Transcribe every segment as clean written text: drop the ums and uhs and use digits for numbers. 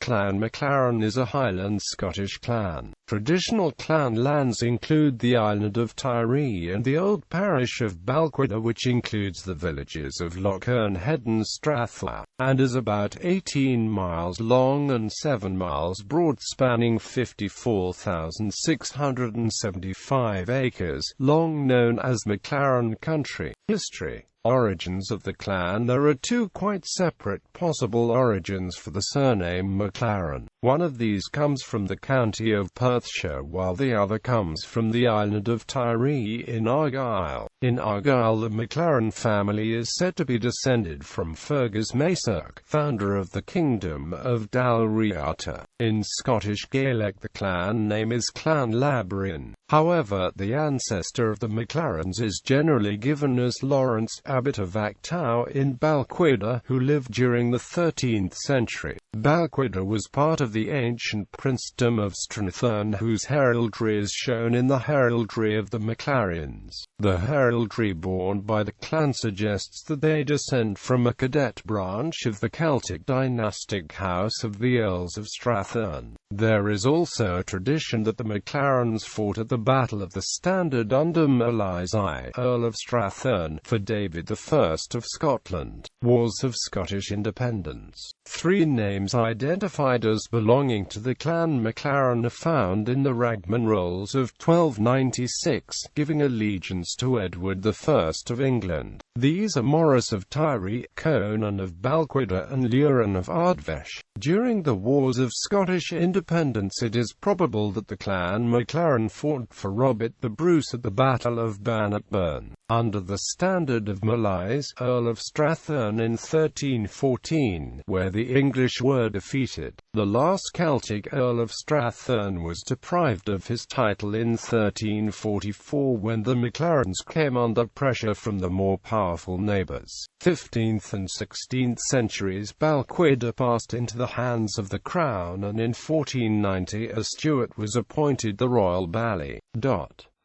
Clan Maclaren is a Highland Scottish clan. Traditional clan lands include the island of Tiree and the old parish of Balquhidder, which includes the villages of Lochearnhead and Strathyre, and is about 18 miles long and 7 miles broad, spanning 54,675 acres, long known as Maclaren Country. History. Origins of the clan. There are two quite separate possible origins for the surname Maclaren. One of these comes from the county of Perthshire, while the other comes from the island of Tiree in Argyll. In Argyll, the Maclaren family is said to be descended from Fergus Macerch, founder of the Kingdom of Dalriata. In Scottish Gaelic, the clan name is Clan Labrian. However, the ancestor of the Maclarens is generally given as Lawrence, abbot of Actow in Balquhidder, who lived during the 13th century. Balquhidder was part of the ancient princedom of Strathyre, whose heraldry is shown in the heraldry of the Maclarens. The heraldry borne by the clan suggests that they descend from a cadet branch of the Celtic dynastic house of the Earls of Strathyre. There is also a tradition that the Maclarens fought at the Battle of the Standard under Malise I, Earl of Strathyre, for David I of Scotland. Wars of Scottish Independence. Three names identified as belonging to the Clan Maclaren are found in the Ragman Rolls of 1296, giving allegiance to Edward I of England. These are Maurice of Tiree, Conan of Balquhidder, and Luran of Ardvesh. During the Wars of Scottish Independence, it is probable that the Clan Maclaren fought for Robert the Bruce at the Battle of Bannockburn, under the standard of Malise, Earl of Strathyre, in 1314, where the English were defeated. The last Celtic Earl of Strathyre was deprived of his title in 1344 when the Maclarens came under pressure from the more powerful neighbours. 15th and 16th centuries, Balquhidder passed into the hands of the crown, and in 1490 a Stuart was appointed the royal baillie.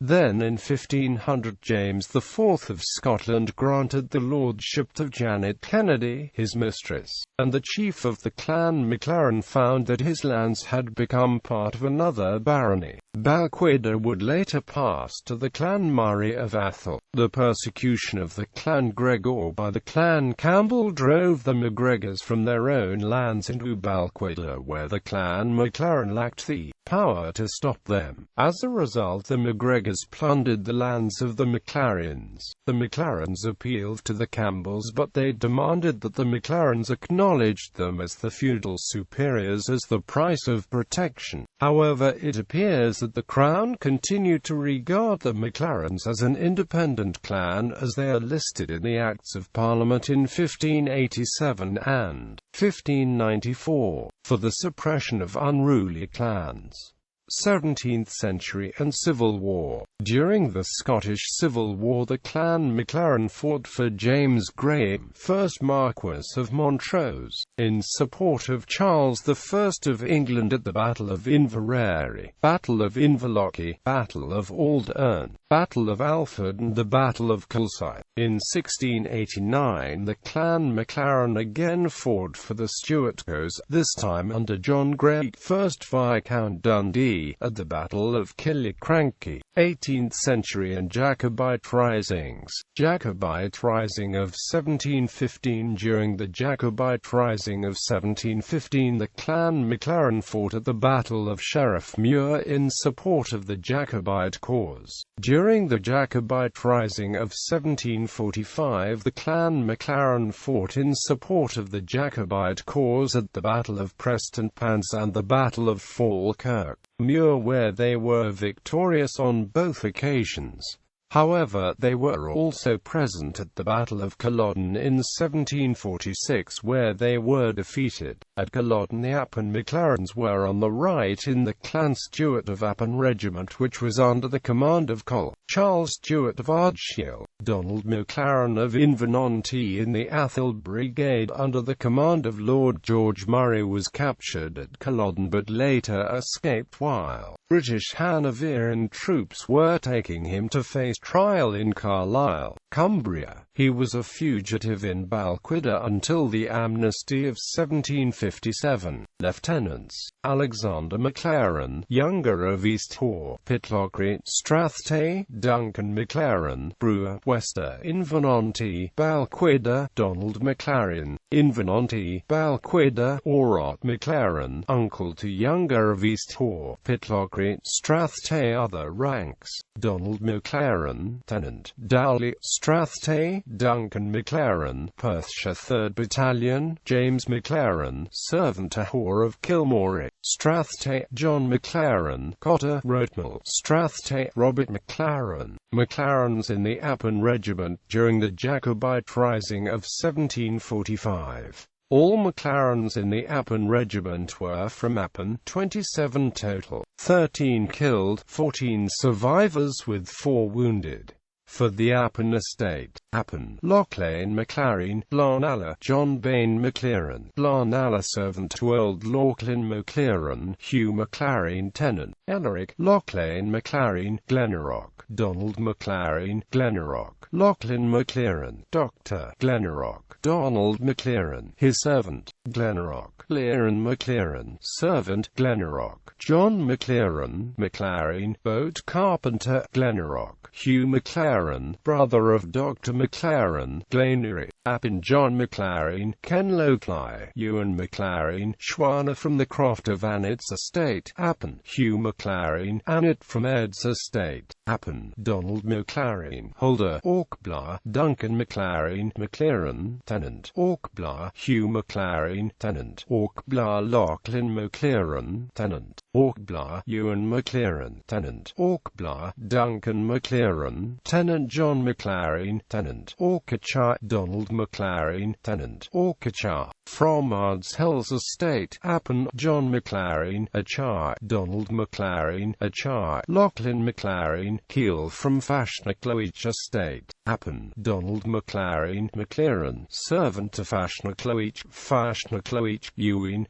Then in 1500 James IV of Scotland granted the lordship of Janet Kennedy, his mistress, and the chief of the Clan Maclaren found that his lands had become part of another barony. Balquhidder would later pass to the Clan Murray of Atholl. The persecution of the Clan Gregor by the Clan Campbell drove the MacGregors from their own lands into Balquhidder, where the Clan Maclaren lacked the power to stop them. As a result, the MacGregors plundered the lands of the Maclarens. The Maclarens appealed to the Campbells, but they demanded that the Maclarens acknowledged them as the feudal superiors as the price of protection. However, it appears that the Crown continued to regard the Maclarens as an independent clan, as they are listed in the Acts of Parliament in 1587 and 1594, for the suppression of unruly clans. 17th century and Civil War. During the Scottish Civil War, the Clan Maclaren fought for James Graham, 1st Marquess of Montrose, in support of Charles I of England at the Battle of Inverary, Battle of Inverlochy, Battle of Old Erne, Battle of Alford, and the Battle of Kilsyth. In 1689, the Clan Maclaren again fought for the Stuarts, this time under John Grey, 1st Viscount Dundee, at the Battle of Killiecrankie. 18th century and Jacobite risings. Jacobite Rising of 1715. During the Jacobite Rising of 1715, the Clan Maclaren fought at the Battle of Sheriffmuir in support of the Jacobite cause. During the Jacobite Rising of 1745, the Clan Maclaren fought in support of the Jacobite cause at the Battle of Prestonpans and the Battle of Falkirk, Muir, where they were victorious on both occasions. However, they were also present at the Battle of Culloden in 1746, where they were defeated. At Culloden, the Appin Maclarens were on the right in the Clan Stuart of Appin Regiment, which was under the command of Col. Charles Stuart of Ardshiel. Donald Maclaren of Invernonty in the Atholl Brigade under the command of Lord George Murray was captured at Culloden but later escaped while British Hanoverian troops were taking him to face trial in Carlisle, Cumbria. He was a fugitive in Balquhidder until the amnesty of 1757. Lieutenants: Alexander Maclaren, younger, of East Hoare, Pitlochry, Strathyre; Duncan Maclaren, brewer, Wester, Invernonty, Balquhidder; Donald Maclaren, Invernonty, Balquhidder; Orot Maclaren, uncle to younger, of East Hoare, Pitlochry, Strathyre. Other ranks: Donald Maclaren, tenant, Dowley, Strathyre; Duncan Maclaren, Perthshire 3rd Battalion; James Maclaren, servant to Hoare of Kilmorey, Strathyre; John Maclaren, Cotter, Rotemal, Strathyre; Robert Maclaren. Maclarens in the Appin Regiment during the Jacobite Rising of 1745. All Maclarens in the Appin Regiment were from Appin, 27 total, 13 killed, 14 survivors with 4 wounded. For the Appin estate: Appin, Lochearnhead Maclaren, Blanalla, John Bain Maclaren, Blanalla, servant to Old Lochearn Maclaren; Hugh Maclaren, tenant, Elric, Lochearnhead Maclaren, Glenrock; Donald Maclaren, Glenrock; Lochearn Maclaren, Dr. Glenrock; Donald Maclaren, his servant, Glenrock; Learan Maclaren, servant, Glenrock; John Maclaren, Maclaren, boat carpenter, Glenrock; Hugh Maclaren, brother of Dr. Maclaren, Glenery; Appin, John Maclaren, Kenlochlie; Ewan Maclaren, Schwana from the Croft of Annet's estate; Appin, Hugh Maclaren, Annet from Ed's estate; Appin, Donald Maclaren, Holder, Orkbla; Duncan Maclaren, Maclaren, tenant, Orkbla; Hugh Maclaren, tenant, Orkbla; Lochearn Maclaren, tenant, Orkbla; Ewan Maclaren, tenant, Orkbla; Duncan Maclaren, tenant, John Maclaren, tenant, Orchachar; Donald Maclaren, tenant, Orchachar. From Ardshell's estate: Appin, John Maclaren, Achar; Donald Maclaren, Achar; Lochearn Maclaren, Keel from Fashnacloich estate: Appin, Donald Maclaren, Maclaren, servant to Fashnacloich, Fashnacloich; Ewan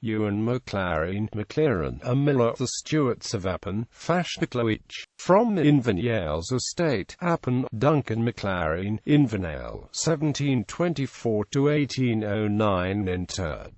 Maclaren, Maclaren, a miller; the Stuarts of Appin, Fashnacloich. From Invernale's estate: Appin, Duncan Maclaren, Invernale, 1724 to 1809. Interred: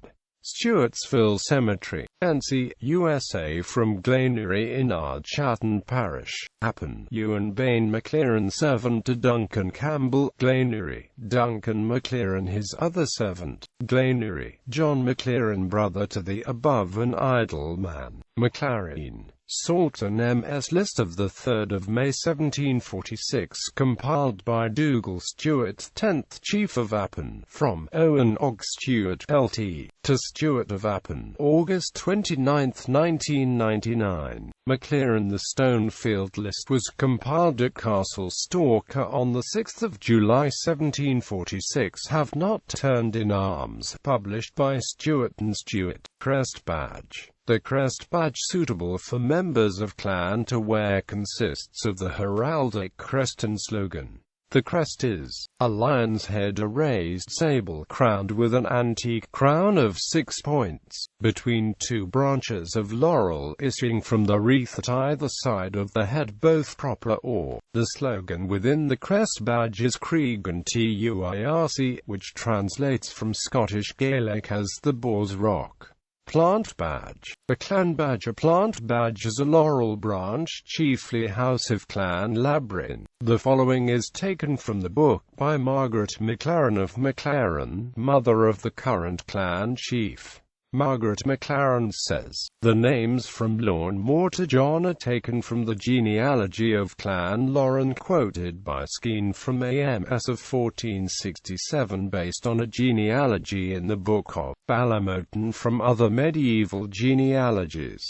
Stuartsville Cemetery, Nancy, USA. From Glenery in Ardchatton Parish: Appin, Ewan Bain Maclaren, servant to Duncan Campbell, Glenery; Duncan Maclaren, his other servant, Glenery; John Maclaren, brother to the above, an idle man, Maclaren. Salton MS. List of 3 May 1746, compiled by Dougal Stewart, 10th Chief of Appin. From Owen Og Stewart, LT, to Stewart of Appin, August 29, 1999. Maclaren. The Stonefield list was compiled at Castle Stalker on 6 July 1746. Have not turned in arms. Published by Stewart and Stewart. Crest badge. The crest badge suitable for members of clan to wear consists of the heraldic crest and slogan. The crest is a lion's head, a raised sable crowned with an antique crown of 6 points, between 2 branches of laurel issuing from the wreath at either side of the head, both proper or. The slogan within the crest badge is Cregan Tuirc, which translates from Scottish Gaelic as the Boar's Rock. Plant badge. The clan badge. A plant badge is a laurel branch, chiefly House of Clan Labrin. The following is taken from the book by Margaret Maclaren of Maclaren, mother of the current clan chief. Margaret Maclaren says, the names from Lorne Moore to John are taken from the genealogy of Clan Lauren quoted by Skene from AMS of 1467 based on a genealogy in the Book of Balamoten from other medieval genealogies.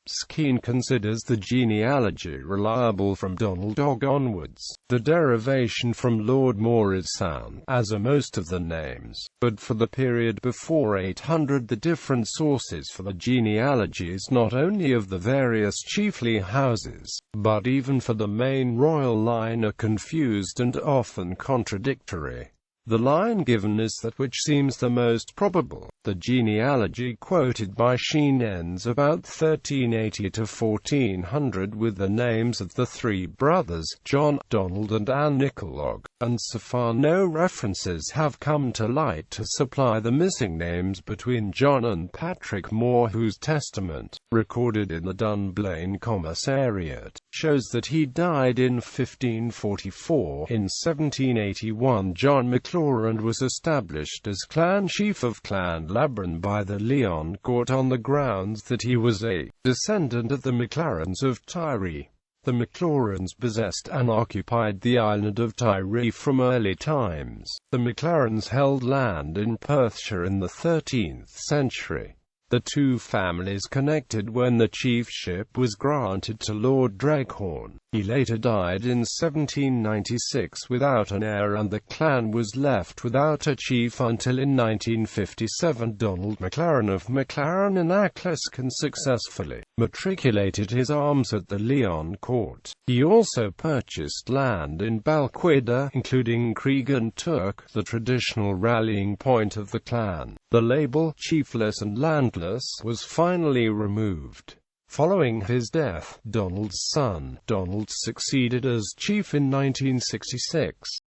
Skene considers the genealogy reliable from Donald Og onwards. The derivation from Lord Moore is sound, as are most of the names, but for the period before 800 the different sources for the genealogies not only of the various chiefly houses, but even for the main royal line are confused and often contradictory. The line given is that which seems the most probable. The genealogy quoted by Sheen ends about 1380 to 1400 with the names of the three brothers, John, Donald and Anne Nicholog, and so far no references have come to light to supply the missing names between John and Patrick Moore, whose testament, recorded in the Dunblane Commissariat, shows that he died in 1544. In 1781 John Maclaren was established as clan chief of Clan Labran by the Leon court on the grounds that he was a descendant of the Maclarens of Tiree. The Maclarens possessed and occupied the island of Tiree from early times. The Maclarens held land in Perthshire in the 13th century. The two families connected when the chiefship was granted to Lord Dreghorn. He later died in 1796 without an heir, and the clan was left without a chief until in 1957 Donald Maclaren of Maclaren in Achliscan successfully matriculated his arms at the Leon court. He also purchased land in Balquhidder, including Cregan Turk, the traditional rallying point of the clan. The label, chiefless and landless, was finally removed. Following his death, Donald's son, Donald, succeeded as chief in 1966.